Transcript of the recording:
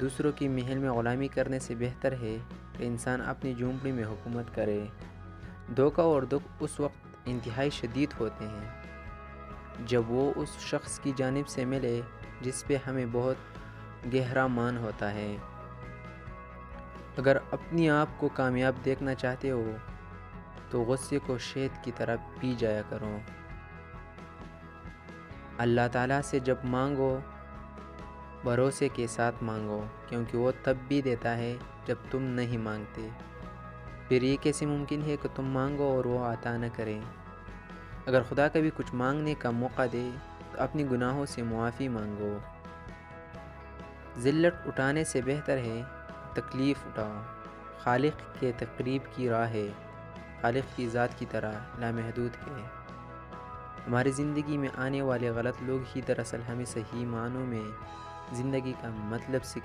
دوسروں کی محل میں غلامی کرنے سے بہتر ہے کہ انسان اپنی جھونپڑی میں حکومت کرے۔ دھوکہ اور دکھ اس وقت انتہائی شدید ہوتے ہیں جب وہ اس شخص کی جانب سے ملے جس پہ ہمیں بہت گہرا مان ہوتا ہے۔ اگر اپنی آپ کو کامیاب دیکھنا چاہتے ہو تو غصے کو شہد کی طرح پی جایا کرو۔ اللہ تعالیٰ سے جب مانگو بھروسے کے ساتھ مانگو، کیونکہ وہ تب بھی دیتا ہے جب تم نہیں مانگتے۔ پھر یہ کیسے ممکن ہے کہ تم مانگو اور وہ عطا نہ کرے؟ اگر خدا کبھی کچھ مانگنے کا موقع دے تو اپنی گناہوں سے معافی مانگو۔ ذلت اٹھانے سے بہتر ہے تکلیف اٹھاؤ۔ خالق کے تقریب کی راہ ہے، خالق کی ذات کی طرح لامحدود ہے۔ ہماری زندگی میں آنے والے غلط لوگ ہی دراصل ہمیں صحیح معنوں میں زندگی کا مطلب سکھاتے ہیں۔